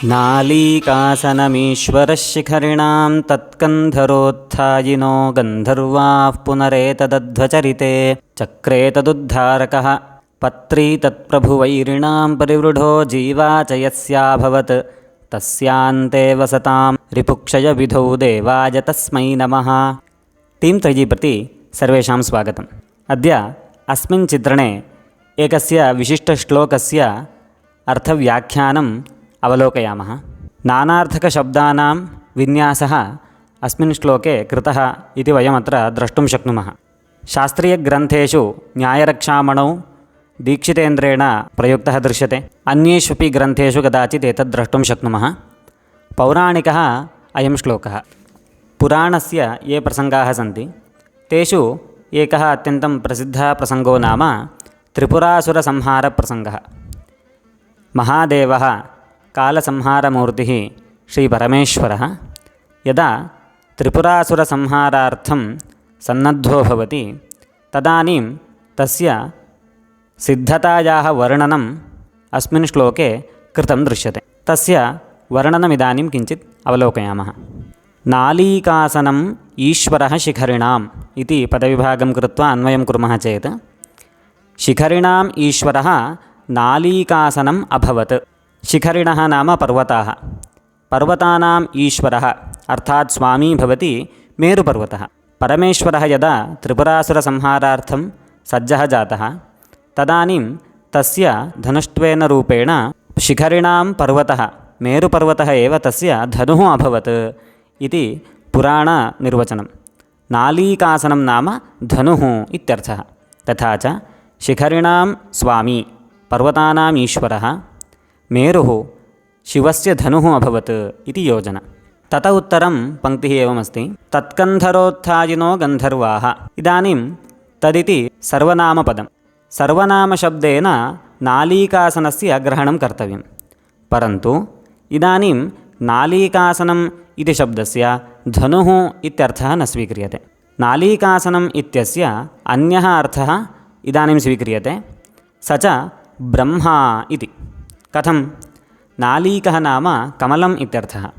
नालीकासनमीश्वरशिखरिणां तत्कन्धरोत्थायिनो गन्धर्वाः पुनरेतदध्वचरिते चक्रे तदुद्धारकः पत्री तत्प्रभुवैरिणां परिवृढो जीवा च यस्याभवत् तस्यान्ते वसतां रिपुक्षयविधौ देवाय तस्मै नमः। टीं त्रयी प्रति सर्वेषां स्वागतम्। अद्य अस्मिन् चित्रणे एकस्य विशिष्टश्लोकस्य अर्थव्याख्यानम् अवलोकयामः। नानार्थकशब्दानां विन्यासः अस्मिन् श्लोके कृतः इति वयमत्र द्रष्टुं शक्नुमः। शास्त्रीयग्रन्थेषु न्यायरक्षामणौ दीक्षितेन्द्रेण प्रयुक्तः दृश्यते। अन्येष्वपि ग्रन्थेषु कदाचित् एतद् द्रष्टुं शक्नुमः। पौराणिकः अयं श्लोकः। पुराणस्य ये प्रसङ्गाः सन्ति तेषु एकः अत्यन्तं प्रसिद्धः प्रसङ्गो नाम त्रिपुरासुरसंहारप्रसङ्गः। महादेवः कालसंहारमूर्तिः श्रीपरमेश्वरः यदा त्रिपुरासुरसंहारार्थं सन्नद्धो भवति तदानीं तस्य सिद्धतायाः वर्णनम् अस्मिन् श्लोके कृतं दृश्यते। तस्य वर्णनमिदानीं किञ्चित् अवलोकयामः। नालीकासनम् ईश्वरः शिखरिणाम् इति पदविभागं कृत्वा अन्वयं कुर्मः चेत् शिखरिणाम् ईश्वरः नालीकासनम् अभवत्। शिखरिणः नाम पर्वताः। पर्वतानाम् ईश्वरः अर्थात् स्वामी भवति मेरुपर्वतः। परमेश्वरः यदा त्रिपुरासुरसंहारार्थं सज्जः जातः तदानीं तस्य धनुष्ट्वेन रूपेण शिखरिणां पर्वतः मेरुपर्वतः एव तस्य धनुः अभवत् इति पुराणनिर्वचनं। नालीकासनं नाम धनुः इत्यर्थः। तथा च शिखरिणां स्वामी पर्वतानाम् ईश्वरः मेरुः शिवस्य धनुः अभवत् इति योजना। तत उत्तरं पङ्क्तिः एवमस्ति। तत्कन्धरोत्थायिनो गन्धर्वाः। इदानीं तदिति सर्वनामपदं। सर्वनामशब्देन नालीकासनस्य ग्रहणं कर्तव्यं। परन्तु इदानीं नालीकासनम् इति शब्दस्य धनुः इत्यर्थः न स्वीक्रियते। नालीकासनम् इत्यस्य अन्यः अर्थः इदानीं स्वीक्रियते, स च ब्रह्मा इति। कथं? नालीकः नाम कमलम् इत्यर्थः।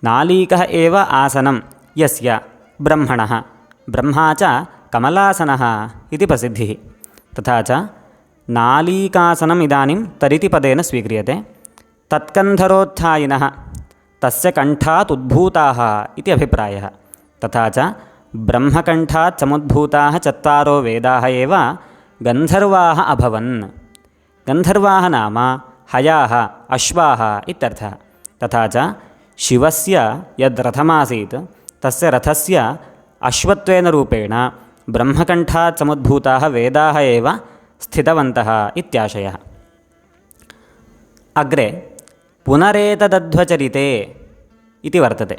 नालीकः एव आसनं यस्य ब्रह्मणः, ब्रह्मा च कमलासनः इति प्रसिद्धिः। तथा च नालीकासनम् इदानीं तदिति पदेन स्वीक्रियते। तत्कन्धरोत्थायिनः तस्य कण्ठात् उद्भूताः इति अभिप्रायः। तथा च ब्रह्मकण्ठात् समुद्भूताः चत्वारो वेदाः एव गन्धर्वाः अभवन्। गन्धर्वाः नाम हयाः अश्वाः इत्यर्थः। तथा च शिवस्य यद् रथमासीत् तस्य रथस्य अश्वत्वेन रूपेण ब्रह्मकण्ठात् समुद्भूताः वेदाः एव स्थितवन्तः इत्याशयः। अग्रे पुनरेतदध्वचरिते इति वर्तते।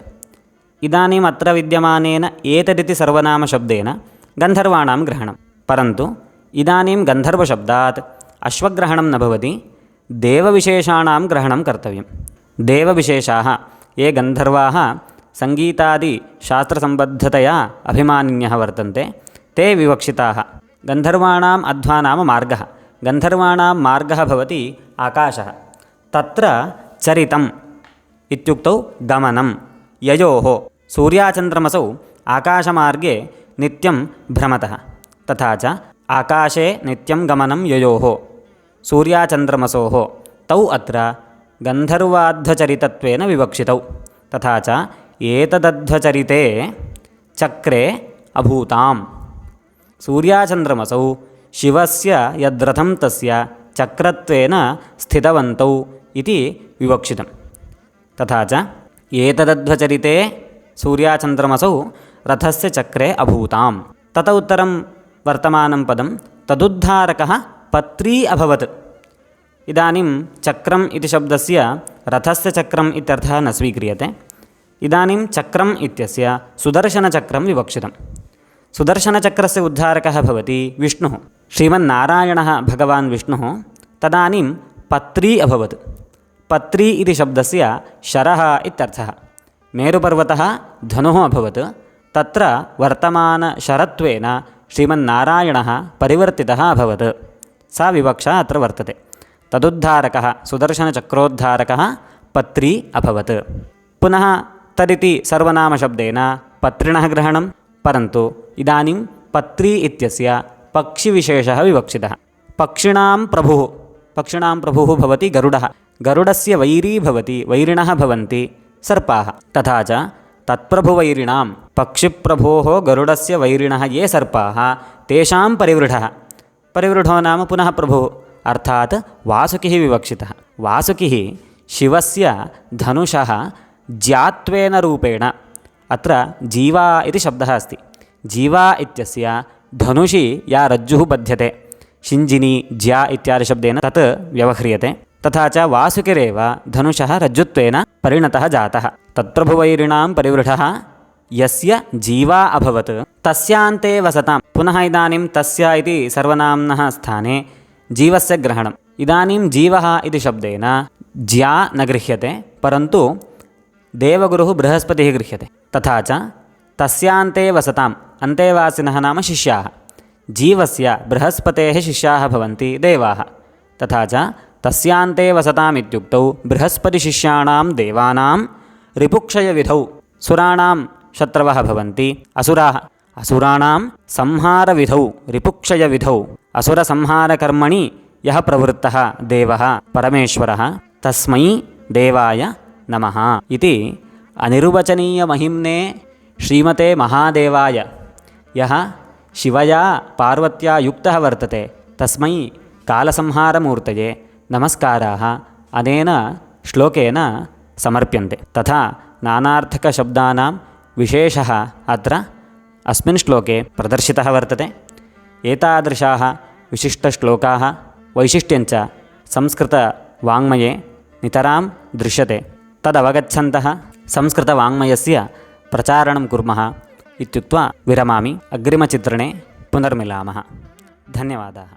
इदानीम् अत्र विद्यमानेन एतदिति सर्वनामशब्देन गन्धर्वाणां ग्रहणं। परन्तु इदानीं गन्धर्वशब्दात् अश्वग्रहणं न भवति, देवविशेषाणां ग्रहणं कर्तव्यं। देवविशेषाः ये गन्धर्वाः सङ्गीतादिशास्त्रसम्बद्धतया अभिमानिन्यः वर्तन्ते ते विवक्षिताः। गन्धर्वाणाम् अध्वा नाम मार्गः। गन्धर्वाणां मार्गः भवति आकाशः। तत्र चरितम् इत्युक्तौ गमनं ययोः सूर्याचन्द्रमसौ आकाशमार्गे नित्यं भ्रमतः। तथा च आकाशे नित्यं गमनं ययोः सूर्याचन्द्रमसोः तौ अत्र गन्धर्वाध्वचरितत्वेन विवक्षितौ। तथा च एतदध्वचरिते चक्रे अभूताम्। सूर्याचन्द्रमसौ शिवस्य यद्रथं तस्य चक्रत्वेन स्थितवन्तौ इति विवक्षितं। तथा च एतदध्वचरिते सूर्याचन्द्रमसौ रथस्य चक्रे अभूताम्। तत उत्तरं वर्तमानं पदं तदुद्धारकः पत्री अभवत्। इदानीं चक्रम् इति शब्दस्य रथस्य चक्रम् इत्यर्थः न स्वीक्रियते। इदानीं चक्रम् इत्यस्य सुदर्शनचक्रं विवक्षितं। सुदर्शनचक्रस्य उद्धारकः भवति विष्णुः, श्रीमन्नारायणः भगवान् विष्णुः। तदानीं पत्री अभवत्। पत्री इति शब्दस्य शरः इत्यर्थः। मेरुपर्वतः धनुः अभवत्। तत्र वर्तमानशरत्वेन श्रीमन्नारायणः परिवर्तितः अभवत्। सा विवक्षा अत्र वर्तते। तदुद्धारकः सुदर्शनचक्रोद्धारकः पत्री अभवत्। पुनः तदिति सर्वनामशब्देन पत्रिणः ग्रहणं, परन्तु इदानीं पत्री इत्यस्य पक्षिविशेषः विवक्षितः। पक्षिणां प्रभुः भवति गरुडः। गरुडस्य वैरी भवति, वैरिणः भवन्ति सर्पाः। तथा च तत्प्रभुवैरिणां पक्षिप्रभोः गरुडस्य वैरिणः ये सर्पाः तेषां परिवृढो नाम पुनः प्रभुः, अर्थात् वासुकिः विवक्षितः। वासुकिः शिवस्य धनुषः ज्यात्वेन रूपेण, अत्र जीवा इति शब्दः अस्ति। जीवा इत्यस्य धनुषि या रज्जुः बध्यते, शिञ्जिनी ज्या इत्यादिशब्देन तत् व्यवह्रियते। तथा च वासुकिरेव धनुषः रज्जुत्वेन परिणतः जातः। तत्प्रभुवैरिणां परिवृढः यस्य जीवा अभवत् तस्यान्ते वसतां। पुनः इदानीं तस्य इति सर्वनाम्नः स्थाने जीवस्य ग्रहणम्। इदानीं जीवः इति शब्देन ज्या न गृह्यते, परन्तु देवगुरुः बृहस्पतिः गृह्यते। तथा च तस्यान्ते वसताम्, अन्तेवासिनः नाम शिष्याः। जीवस्य बृहस्पतेः शिष्याः भवन्ति देवाः। तथा च तस्यान्ते वसताम् इत्युक्तौ बृहस्पतिशिष्याणां देवानां रिपुक्षयविधौ सुराणां शत्रवः भवन्ति असुराः। असुराणां संहारविधौ रिपुक्षयविधौ असुरसंहारकर्मणि यः प्रवृत्तः देवः परमेश्वरः तस्मै देवाय नमः इति अनिर्वचनीयमहिम्ने श्रीमते महादेवाय यः शिवया पार्वत्या युक्तः वर्तते तस्मै कालसंहारमूर्तये नमस्काराः अनेन श्लोकेन समर्प्यन्ते। तथा नानार्थकशब्दानां विशेषः अत्र अस्मिन् श्लोके प्रदर्शितः वर्तते। एतादृशाः विशिष्टश्लोकाः वैशिष्ट्यञ्च संस्कृतवाङ्मये नितरां दृश्यते। तदवगच्छन्तः संस्कृतवाङ्मयस्य प्रचारणं कुर्मः इत्युक्त्वा विरमामि। अग्रिमचित्रणे पुनर्मिलामः। धन्यवादाः।